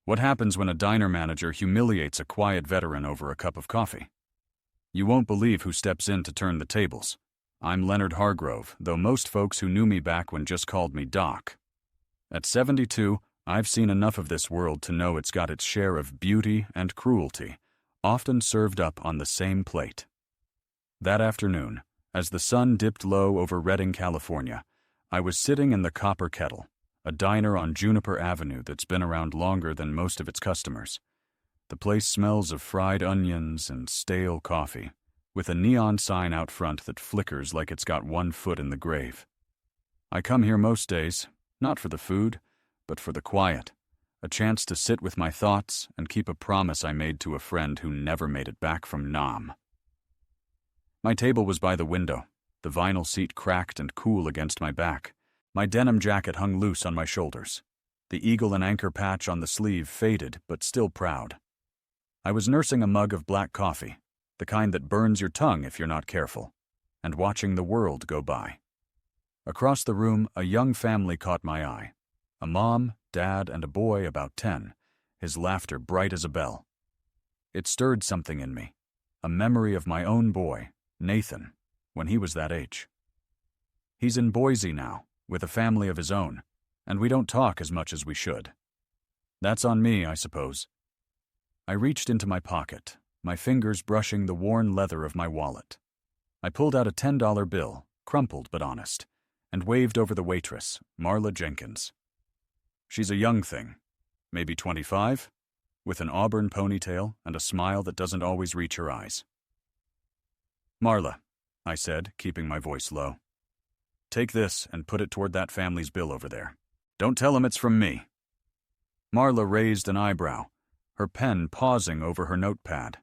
What happens when a diner manager humiliates a quiet veteran over a cup of coffee? You won't believe who steps in to turn the tables. I'm Leonard Hargrove, though most folks who knew me back when just called me Doc. At 72, I've seen enough of this world to know it's got its share of beauty and cruelty, often served up on the same plate. That afternoon, as the sun dipped low over Redding, California, I was sitting in the Copper Kettle, a diner on Juniper Avenue that's been around longer than most of its customers. The place smells of fried onions and stale coffee, with a neon sign out front that flickers like it's got one foot in the grave. I come here most days, not for the food, but for the quiet, a chance to sit with my thoughts and keep a promise I made to a friend who never made it back from Nam. My table was by the window, the vinyl seat cracked and cool against my back. My denim jacket hung loose on my shoulders. The eagle and anchor patch on the sleeve faded, but still proud. I was nursing a mug of black coffee, the kind that burns your tongue if you're not careful, and watching the world go by. Across the room, a young family caught my eye. A mom, dad, and a boy about 10, his laughter bright as a bell. It stirred something in me, a memory of my own boy, Nathan, when he was that age. He's in Boise now, with a family of his own, and we don't talk as much as we should. That's on me, I suppose. I reached into my pocket, my fingers brushing the worn leather of my wallet. I pulled out a $10 bill, crumpled but honest, and waved over the waitress, Marla Jenkins. She's a young thing, maybe 25, with an auburn ponytail and a smile that doesn't always reach her eyes. "Marla," I said, keeping my voice low. "Take this and put it toward that family's bill over there. Don't tell them it's from me." Marla raised an eyebrow, her pen pausing over her notepad.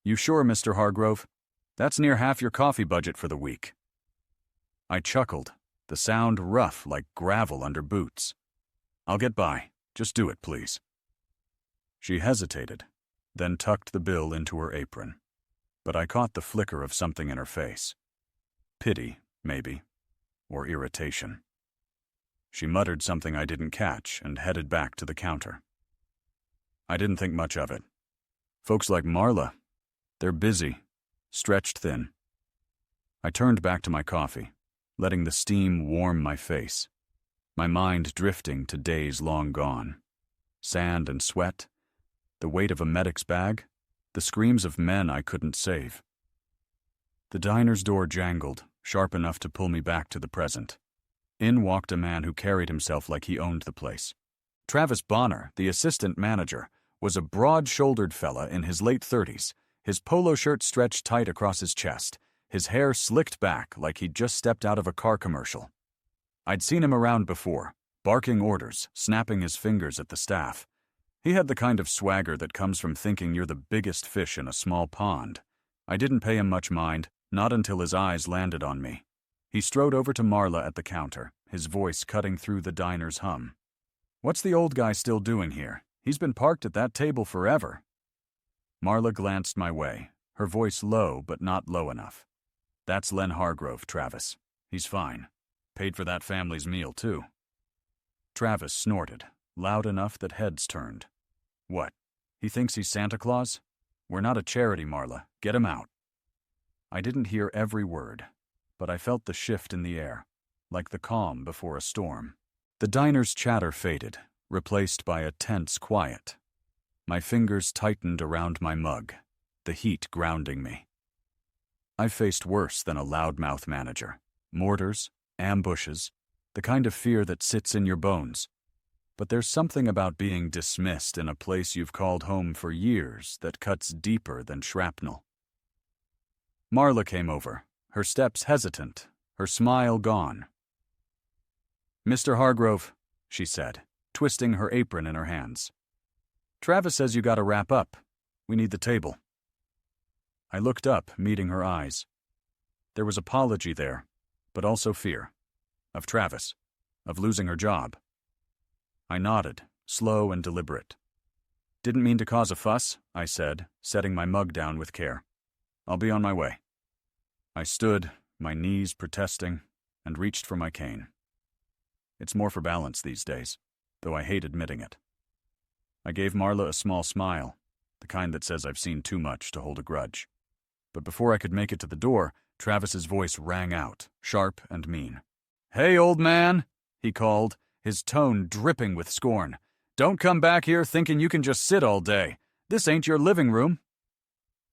"You sure, Mr. Hargrove? That's near half your coffee budget for the week." I chuckled, the sound rough like gravel under boots. "I'll get by. Just do it, please." She hesitated, then tucked the bill into her apron. But I caught the flicker of something in her face. Pity, maybe, or irritation. She muttered something I didn't catch and headed back to the counter. I didn't think much of it. Folks like Marla, they're busy, stretched thin. I turned back to my coffee, letting the steam warm my face, my mind drifting to days long gone. Sand and sweat, the weight of a medic's bag, the screams of men I couldn't save. The diner's door jangled, sharp enough to pull me back to the present. In walked a man who carried himself like he owned the place. Travis Bonner, the assistant manager, was a broad-shouldered fella in his late 30s, his polo shirt stretched tight across his chest, his hair slicked back like he'd just stepped out of a car commercial. I'd seen him around before, barking orders, snapping his fingers at the staff. He had the kind of swagger that comes from thinking you're the biggest fish in a small pond. I didn't pay him much mind, not until his eyes landed on me. He strode over to Marla at the counter, his voice cutting through the diner's hum. "What's the old guy still doing here? He's been parked at that table forever." Marla glanced my way, her voice low but not low enough. "That's Len Hargrove, Travis. He's fine. Paid for that family's meal, too." Travis snorted, loud enough that heads turned. "What? He thinks he's Santa Claus? We're not a charity, Marla. Get him out." I didn't hear every word, but I felt the shift in the air, like the calm before a storm. The diner's chatter faded, replaced by a tense quiet. My fingers tightened around my mug, the heat grounding me. I've faced worse than a loudmouth manager. Mortars, ambushes, the kind of fear that sits in your bones. But there's something about being dismissed in a place you've called home for years that cuts deeper than shrapnel. Marla came over, her steps hesitant, her smile gone. "Mr. Hargrove," she said, twisting her apron in her hands. "Travis says you gotta wrap up. We need the table." I looked up, meeting her eyes. There was apology there, but also fear. Of Travis, of losing her job. I nodded, slow and deliberate. "Didn't mean to cause a fuss," I said, setting my mug down with care. "I'll be on my way." I stood, my knees protesting, and reached for my cane. It's more for balance these days, though I hate admitting it. I gave Marla a small smile, the kind that says I've seen too much to hold a grudge. But before I could make it to the door, Travis's voice rang out, sharp and mean. "Hey, old man," he called, his tone dripping with scorn. "Don't come back here thinking you can just sit all day. This ain't your living room."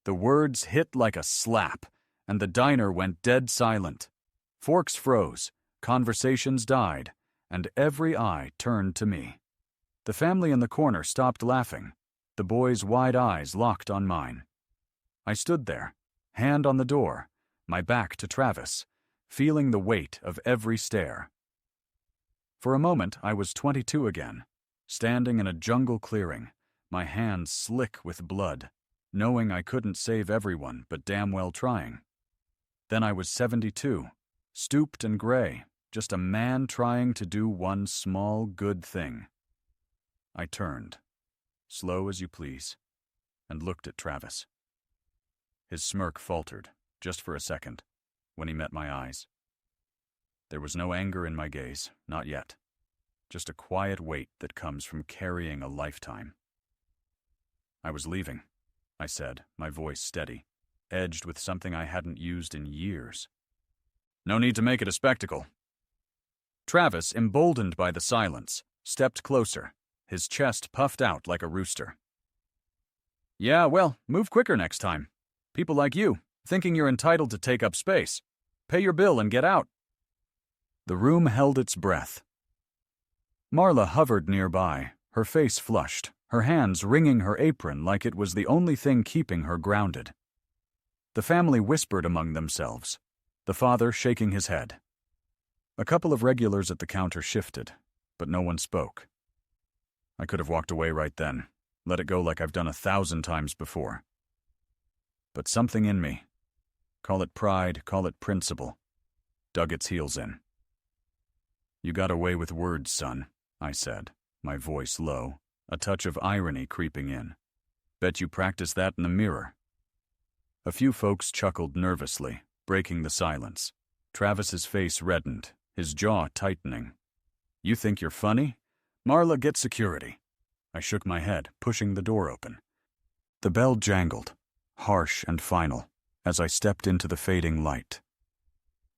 The words hit like a slap, and the diner went dead silent. Forks froze, conversations died, and every eye turned to me. The family in the corner stopped laughing, the boys' wide eyes locked on mine. I stood there, hand on the door, my back to Travis, feeling the weight of every stare. For a moment, I was 22 again, standing in a jungle clearing, my hands slick with blood, knowing I couldn't save everyone, but damn well trying. Then I was 72, stooped and gray, just a man trying to do one small good thing. I turned, slow as you please, and looked at Travis. His smirk faltered, just for a second, when he met my eyes. There was no anger in my gaze, not yet. Just a quiet weight that comes from carrying a lifetime. "I was leaving," I said, my voice steady, edged with something I hadn't used in years. "No need to make it a spectacle." Travis, emboldened by the silence, stepped closer, his chest puffed out like a rooster. "Yeah, well, move quicker next time. People like you, thinking you're entitled to take up space. Pay your bill and get out." The room held its breath. Marla hovered nearby, her face flushed, her hands wringing her apron like it was the only thing keeping her grounded. The family whispered among themselves, the father shaking his head. A couple of regulars at the counter shifted, but no one spoke. I could have walked away right then, let it go like I've done 1,000 times before. But something in me, call it pride, call it principle, dug its heels in. "You got away with words, son," I said, my voice low, a touch of irony creeping in. "Bet you practiced that in the mirror." A few folks chuckled nervously, breaking the silence. Travis's face reddened, his jaw tightening. "You think you're funny? Marla, get security." I shook my head, pushing the door open. The bell jangled, harsh and final, as I stepped into the fading light.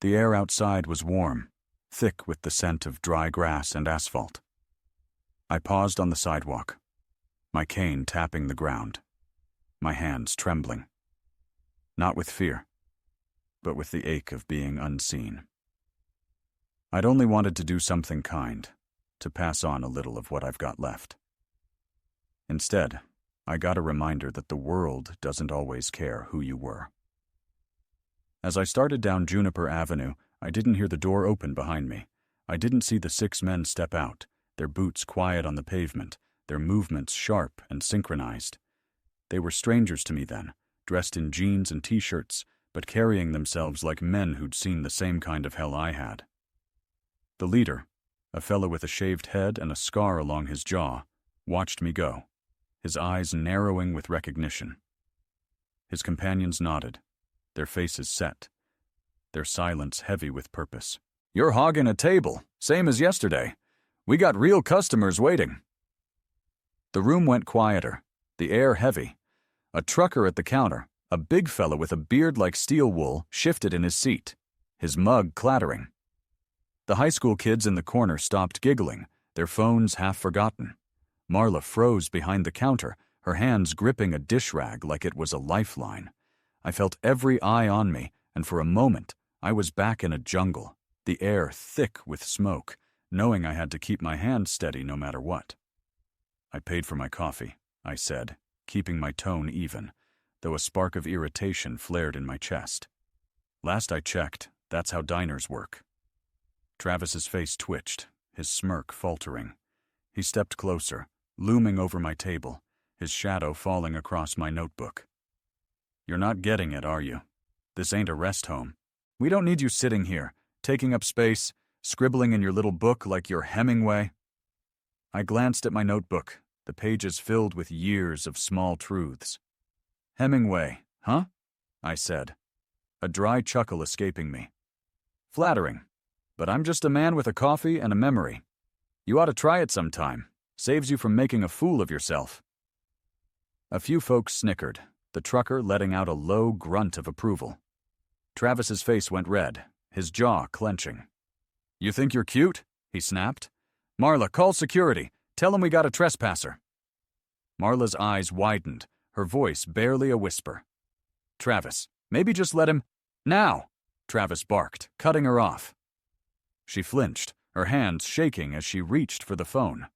The air outside was warm, thick with the scent of dry grass and asphalt. I paused on the sidewalk, my cane tapping the ground, my hands trembling. Not with fear, but with the ache of being unseen. I'd only wanted to do something kind, to pass on a little of what I've got left. Instead, I got a reminder that the world doesn't always care who you were. As I started down Juniper Avenue, I didn't hear the door open behind me. I didn't see the 6 men step out, their boots quiet on the pavement, their movements sharp and synchronized. They were strangers to me then, dressed in jeans and t-shirts, but carrying themselves like men who'd seen the same kind of hell I had. The leader, a fellow with a shaved head and a scar along his jaw, watched me go, his eyes narrowing with recognition. His companions nodded, their faces set, their silence heavy with purpose. "You're hogging a table, same as yesterday. We got real customers waiting." The room went quieter, the air heavy. A trucker at the counter, a big fellow with a beard like steel wool, shifted in his seat, his mug clattering. The high school kids in the corner stopped giggling, their phones half forgotten. Marla froze behind the counter, her hands gripping a dish rag like it was a lifeline. I felt every eye on me, and for a moment, I was back in a jungle, the air thick with smoke, knowing I had to keep my hands steady no matter what. "I paid for my coffee," I said, keeping my tone even, though a spark of irritation flared in my chest. "Last I checked, that's how diners work." Travis's face twitched, his smirk faltering. He stepped closer, looming over my table, his shadow falling across my notebook. "You're not getting it, are you? This ain't a rest home. We don't need you sitting here, taking up space, scribbling in your little book like you're Hemingway." I glanced at my notebook, the pages filled with years of small truths. "Hemingway, huh?" I said, a dry chuckle escaping me. "Flattering, but I'm just a man with a coffee and a memory. You ought to try it sometime. Saves you from making a fool of yourself." A few folks snickered, the trucker letting out a low grunt of approval. Travis's face went red, his jaw clenching. "You think you're cute?" he snapped. "Marla, call security. Tell them we got a trespasser." Marla's eyes widened, her voice barely a whisper. "Travis, maybe just let him—" "Now!" Travis barked, cutting her off. She flinched, her hands shaking as she reached for the phone.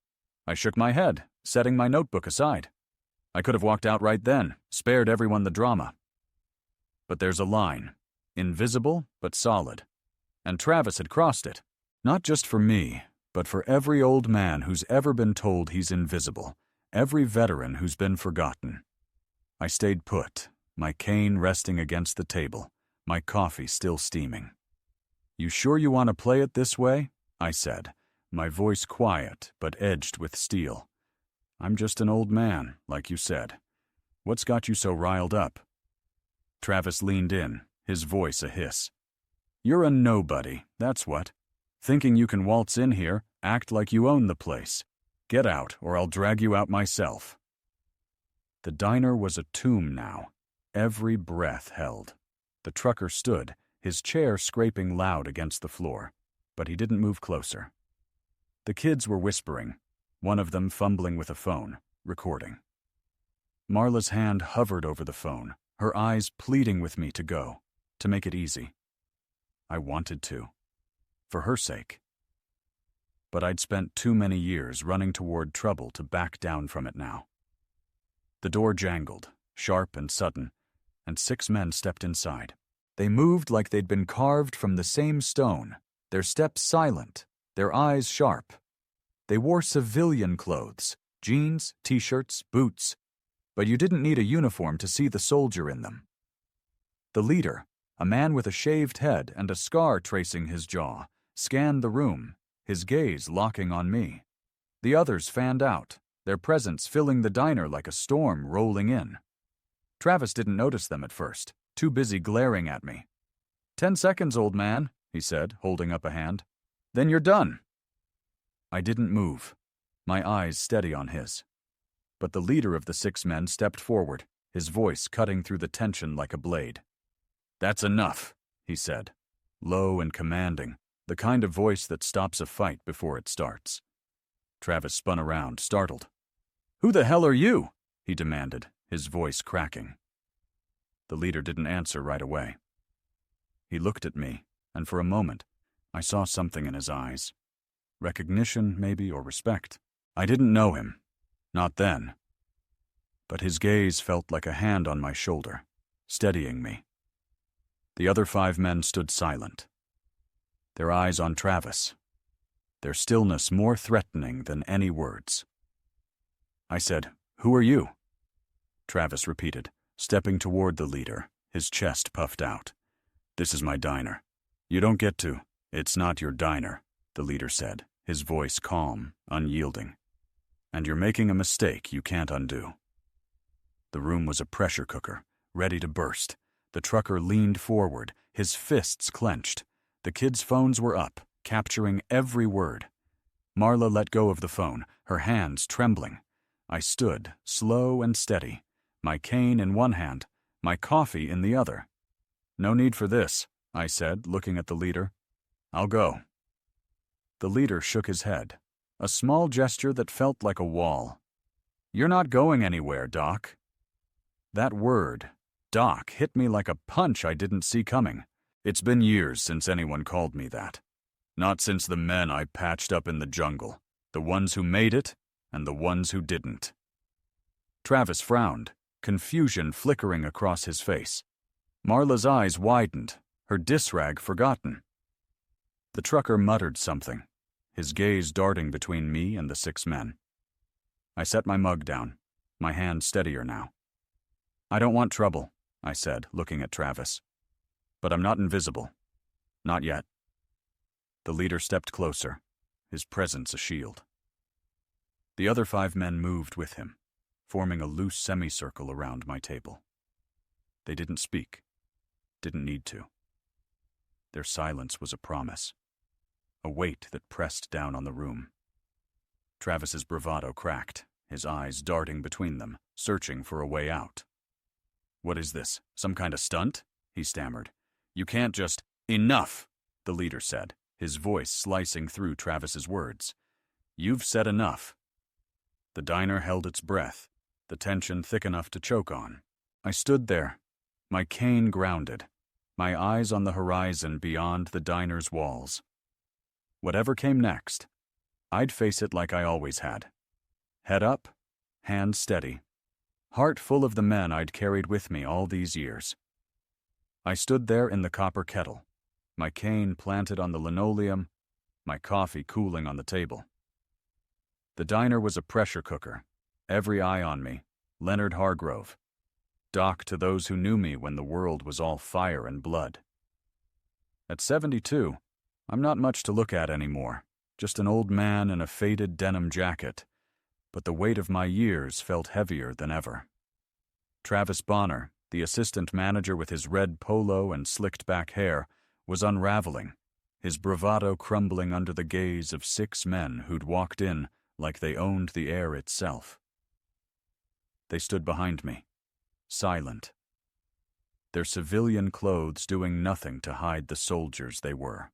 I shook my head, setting my notebook aside. I could have walked out right then, spared everyone the drama. But there's a line, invisible but solid. And Travis had crossed it, not just for me, but for every old man who's ever been told he's invisible, every veteran who's been forgotten. I stayed put, my cane resting against the table, my coffee still steaming. "You sure you want to play it this way?" I said, my voice quiet but edged with steel. "I'm just an old man, like you said. What's got you so riled up?" Travis leaned in, his voice a hiss. "You're a nobody, that's what. Thinking you can waltz in here, act like you own the place. Get out, or I'll drag you out myself." The diner was a tomb now, every breath held. The trucker stood, his chair scraping loud against the floor, but he didn't move closer. The kids were whispering, one of them fumbling with a phone, recording. Marla's hand hovered over the phone, her eyes pleading with me to go, to make it easy. I wanted to, for her sake. But I'd spent too many years running toward trouble to back down from it now. The door jangled, sharp and sudden, and 6 men stepped inside. They moved like they'd been carved from the same stone, their steps silent, their eyes sharp. They wore civilian clothes, jeans, t-shirts, boots, but you didn't need a uniform to see the soldier in them. The leader, a man with a shaved head and a scar tracing his jaw, scanned the room, his gaze locking on me. The others fanned out, their presence filling the diner like a storm rolling in. Travis didn't notice them at first, too busy glaring at me. 10 seconds, old man," he said, holding up a hand. "Then you're done." I didn't move, my eyes steady on his. But the leader of the 6 men stepped forward, his voice cutting through the tension like a blade. "That's enough," he said, low and commanding, the kind of voice that stops a fight before it starts. Travis spun around, startled. "Who the hell are you?" he demanded, his voice cracking. The leader didn't answer right away. He looked at me, and for a moment, I saw something in his eyes. Recognition, maybe, or respect. I didn't know him. Not then. But his gaze felt like a hand on my shoulder, steadying me. The other 5 men stood silent, their eyes on Travis, their stillness more threatening than any words. I said, "Who are you?" Travis repeated, stepping toward the leader, his chest puffed out. "This is my diner. You don't get to. It's not your diner," the leader said, his voice calm, unyielding. "And you're making a mistake you can't undo." The room was a pressure cooker, ready to burst. The trucker leaned forward, his fists clenched. The kids' phones were up, capturing every word. Marla let go of the phone, her hands trembling. I stood, slow and steady, my cane in one hand, my coffee in the other. "No need for this," I said, looking at the leader. "I'll go." The leader shook his head, a small gesture that felt like a wall. "You're not going anywhere, Doc." That word, Doc, hit me like a punch I didn't see coming. It's been years since anyone called me that. Not since the men I patched up in the jungle, the ones who made it and the ones who didn't. Travis frowned, confusion flickering across his face. Marla's eyes widened, her disrag forgotten. The trucker muttered something, his gaze darting between me and the 6 men. I set my mug down, my hand steadier now. "I don't want trouble," I said, looking at Travis. "But I'm not invisible. Not yet." The leader stepped closer, his presence a shield. The other 5 men moved with him, forming a loose semicircle around my table. They didn't speak, didn't need to. Their silence was a promise, a weight that pressed down on the room. Travis's bravado cracked, his eyes darting between them, searching for a way out. "What is this, some kind of stunt?" he stammered. "You can't just—" "Enough," the leader said, his voice slicing through Travis's words. "You've said enough." The diner held its breath, the tension thick enough to choke on. I stood there, my cane grounded, my eyes on the horizon beyond the diner's walls. Whatever came next, I'd face it like I always had. Head up, hand steady, heart full of the men I'd carried with me all these years. I stood there in the copper kettle, my cane planted on the linoleum, my coffee cooling on the table. The diner was a pressure cooker, every eye on me, Leonard Hargrove, Doc to those who knew me when the world was all fire and blood. At 72, I'm not much to look at anymore, just an old man in a faded denim jacket, but the weight of my years felt heavier than ever. Travis Bonner, the assistant manager with his red polo and slicked back hair, was unraveling, his bravado crumbling under the gaze of 6 men who'd walked in like they owned the air itself. They stood behind me, silent, their civilian clothes doing nothing to hide the soldiers they were.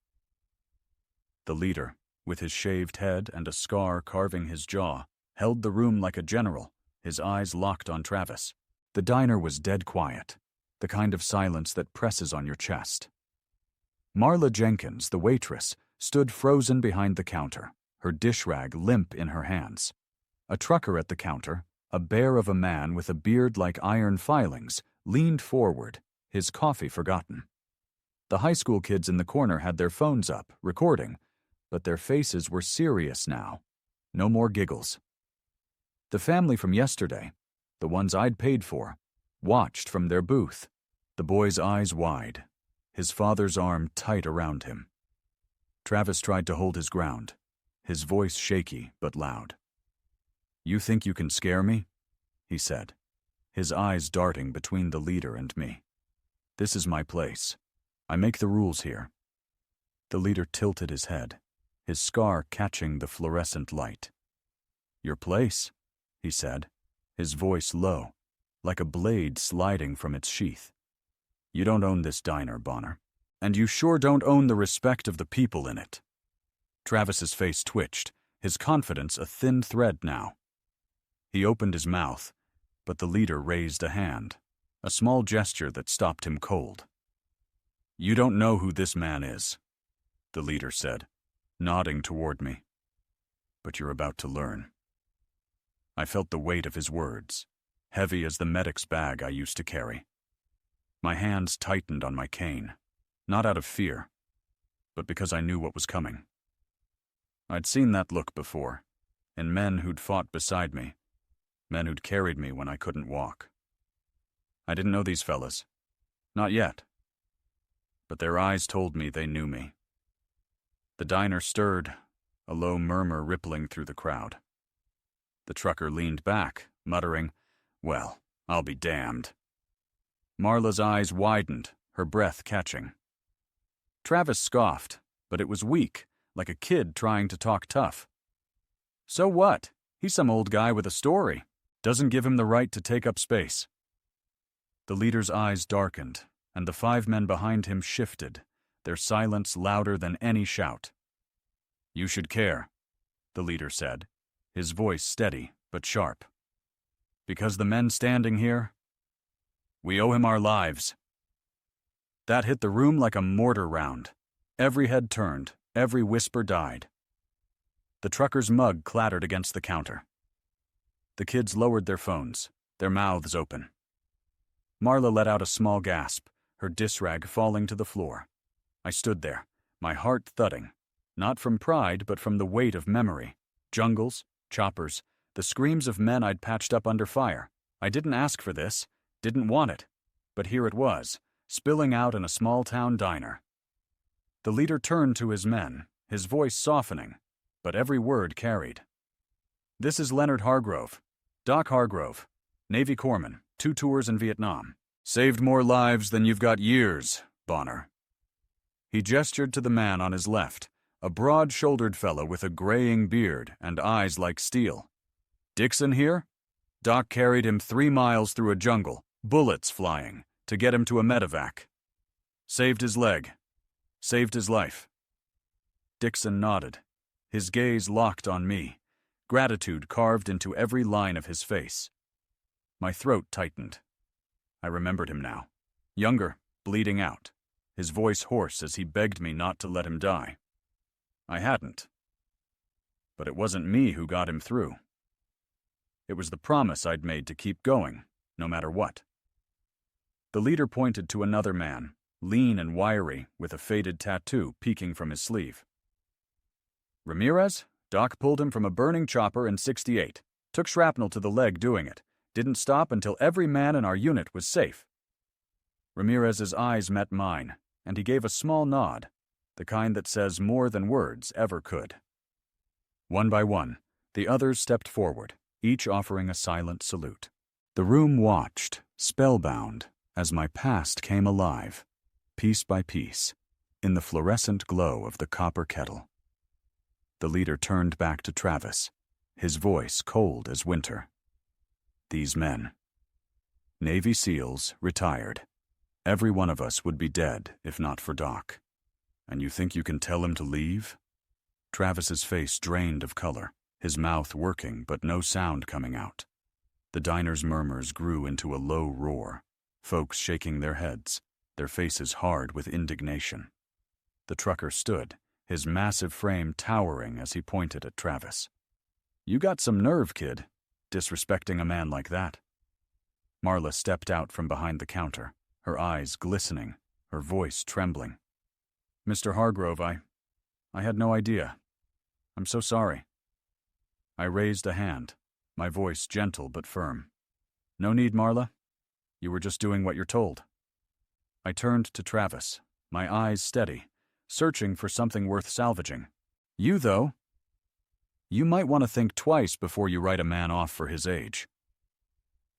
The leader, with his shaved head and a scar carving his jaw, held the room like a general, his eyes locked on Travis. The diner was dead quiet, the kind of silence that presses on your chest. Marla Jenkins, the waitress, stood frozen behind the counter, her dish rag limp in her hands. A trucker at the counter, a bear of a man with a beard like iron filings, leaned forward, his coffee forgotten. The high school kids in the corner had their phones up, recording, but their faces were serious now. No more giggles. The family from yesterday, the ones I'd paid for, watched from their booth, the boy's eyes wide, his father's arm tight around him. Travis tried to hold his ground, his voice shaky but loud. "You think you can scare me?" he said, his eyes darting between the leader and me. "This is my place. I make the rules here." The leader tilted his head, his scar catching the fluorescent light. "Your place?" he said, his voice low, like a blade sliding from its sheath. "You don't own this diner, Bonner, and you sure don't own the respect of the people in it." Travis's face twitched, his confidence a thin thread now. He opened his mouth, but the leader raised a hand, a small gesture that stopped him cold. "You don't know who this man is," the leader said, nodding toward me. "But you're about to learn." I felt the weight of his words, heavy as the medic's bag I used to carry. My hands tightened on my cane, not out of fear, but because I knew what was coming. I'd seen that look before, in men who'd fought beside me, men who'd carried me when I couldn't walk. I didn't know these fellas. Not yet. But their eyes told me they knew me. The diner stirred, a low murmur rippling through the crowd. The trucker leaned back, muttering, "Well, I'll be damned." Marla's eyes widened, her breath catching. Travis scoffed, but it was weak, like a kid trying to talk tough. "So what? He's some old guy with a story. Doesn't give him the right to take up space." The leader's eyes darkened, and the 5 men behind him shifted, their silence louder than any shout. "You should care," the leader said, his voice steady but sharp. "Because the men standing here, we owe him our lives." That hit the room like a mortar round. Every head turned, every whisper died. The trucker's mug clattered against the counter. The kids lowered their phones, their mouths open. Marla let out a small gasp, her dish rag falling to the floor. I stood there, my heart thudding, not from pride but from the weight of memory. Jungles, choppers, the screams of men I'd patched up under fire. I didn't ask for this, didn't want it, but here it was, spilling out in a small-town diner. The leader turned to his men, his voice softening, but every word carried. "This is Leonard Hargrove, Doc Hargrove, Navy corpsman, 2 tours in Vietnam. Saved more lives than you've got years, Bonner." He gestured to the man on his left, a broad-shouldered fellow with a graying beard and eyes like steel. "Dixon here?" Doc carried him 3 miles through a jungle, bullets flying, to get him to a medevac. Saved his leg. Saved his life. Dixon nodded, his gaze locked on me, gratitude carved into every line of his face. My throat tightened. I remembered him now. Younger, bleeding out, his voice hoarse as he begged me not to let him die. I hadn't. But it wasn't me who got him through. It was the promise I'd made to keep going, no matter what. The leader pointed to another man, lean and wiry, with a faded tattoo peeking from his sleeve. "Ramirez? Doc pulled him from a burning chopper in '68. Took shrapnel to the leg doing it. Didn't stop until every man in our unit was safe." Ramirez's eyes met mine, and he gave a small nod, the kind that says more than words ever could. One by one, the others stepped forward, each offering a silent salute. The room watched, spellbound, as my past came alive, piece by piece, in the fluorescent glow of the copper kettle. The leader turned back to Travis, his voice cold as winter. These men. Navy SEALs, retired. Every one of us would be dead if not for Doc. And you think you can tell him to leave? Travis's face drained of color, his mouth working but no sound coming out. The diner's murmurs grew into a low roar, folks shaking their heads, their faces hard with indignation. The trucker stood, his massive frame towering as he pointed at Travis. "You got some nerve, kid, disrespecting a man like that." Marla stepped out from behind the counter, her eyes glistening, her voice trembling. "Mr. Hargrove, I had no idea. I'm so sorry." I raised a hand, my voice gentle but firm. "No need, Marla. You were just doing what you're told." I turned to Travis, my eyes steady, searching for something worth salvaging. "You, though, you might want to think twice before you write a man off for his age."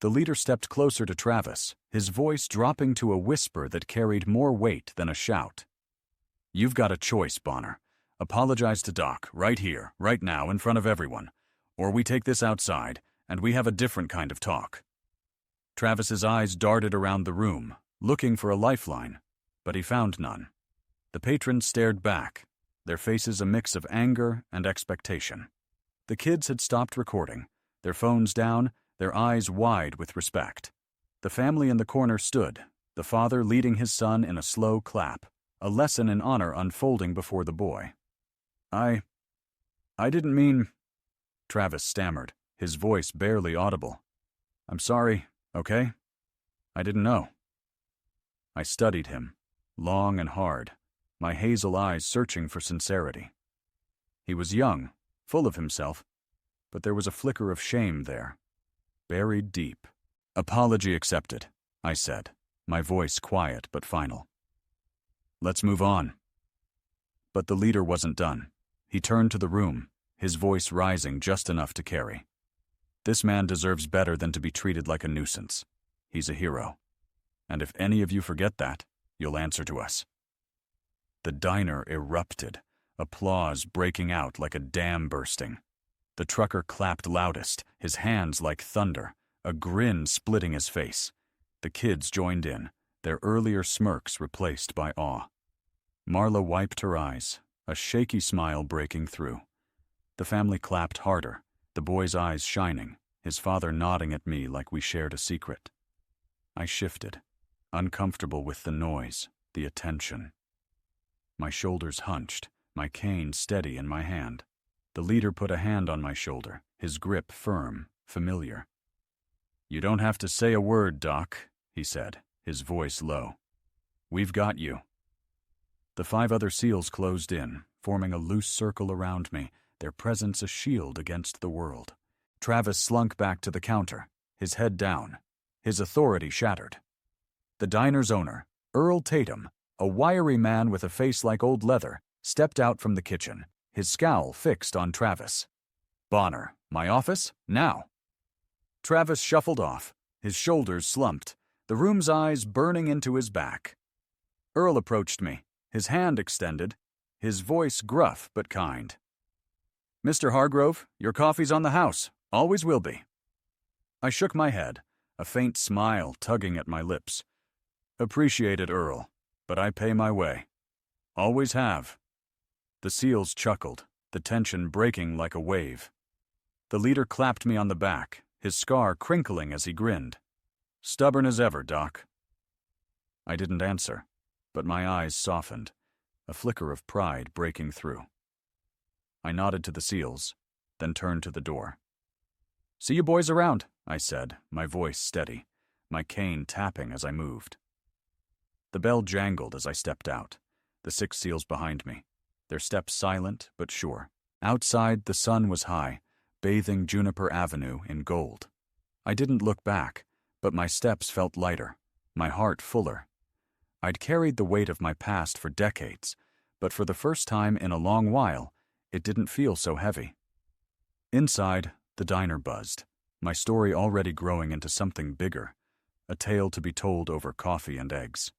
The leader stepped closer to Travis, his voice dropping to a whisper that carried more weight than a shout. "You've got a choice, Bonner. Apologize to Doc, right here, right now, in front of everyone. Or we take this outside, and we have a different kind of talk." Travis's eyes darted around the room, looking for a lifeline, but he found none. The patrons stared back, their faces a mix of anger and expectation. The kids had stopped recording, their phones down, their eyes wide with respect. The family in the corner stood, the father leading his son in a slow clap, a lesson in honor unfolding before the boy. I didn't mean," Travis stammered, his voice barely audible. "I'm sorry, okay? I didn't know." I studied him, long and hard, my hazel eyes searching for sincerity. He was young, full of himself, but there was a flicker of shame there, buried deep. "Apology accepted," I said, my voice quiet but final. "Let's move on." But the leader wasn't done. He turned to the room, his voice rising just enough to carry. "This man deserves better than to be treated like a nuisance. He's a hero. And if any of you forget that, you'll answer to us." The diner erupted, applause breaking out like a dam bursting. The trucker clapped loudest, his hands like thunder, a grin splitting his face. The kids joined in, their earlier smirks replaced by awe. Marla wiped her eyes, a shaky smile breaking through. The family clapped harder, the boy's eyes shining, his father nodding at me like we shared a secret. I shifted, uncomfortable with the noise, the attention. My shoulders hunched, my cane steady in my hand. The leader put a hand on my shoulder, his grip firm, familiar. "You don't have to say a word, Doc," he said, his voice low. "We've got you." The 5 other SEALs closed in, forming a loose circle around me, their presence a shield against the world. Travis slunk back to the counter, his head down, his authority shattered. The diner's owner, Earl Tatum, a wiry man with a face like old leather, stepped out from the kitchen, his scowl fixed on Travis. "Bonner, my office, now." Travis shuffled off, his shoulders slumped, the room's eyes burning into his back. Earl approached me, his hand extended, his voice gruff but kind. "Mr. Hargrove, your coffee's on the house. Always will be." I shook my head, a faint smile tugging at my lips. "Appreciate it, Earl, but I pay my way. Always have." The SEALs chuckled, the tension breaking like a wave. The leader clapped me on the back, his scar crinkling as he grinned. "Stubborn as ever, Doc." I didn't answer, but my eyes softened, a flicker of pride breaking through. I nodded to the SEALs, then turned to the door. "See you boys around," I said, my voice steady, my cane tapping as I moved. The bell jangled as I stepped out, the 6 SEALs behind me, their steps silent but sure. Outside, the sun was high, bathing Juniper Avenue in gold. I didn't look back, but my steps felt lighter, my heart fuller. I'd carried the weight of my past for decades, but for the first time in a long while, it didn't feel so heavy. Inside, the diner buzzed, my story already growing into something bigger, a tale to be told over coffee and eggs.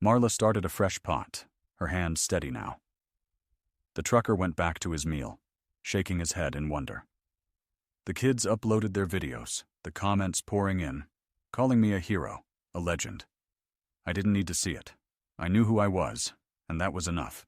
Marla started a fresh pot, her hand steady now. The trucker went back to his meal, shaking his head in wonder. The kids uploaded their videos, the comments pouring in, calling me a hero, a legend. I didn't need to see it. I knew who I was, and that was enough.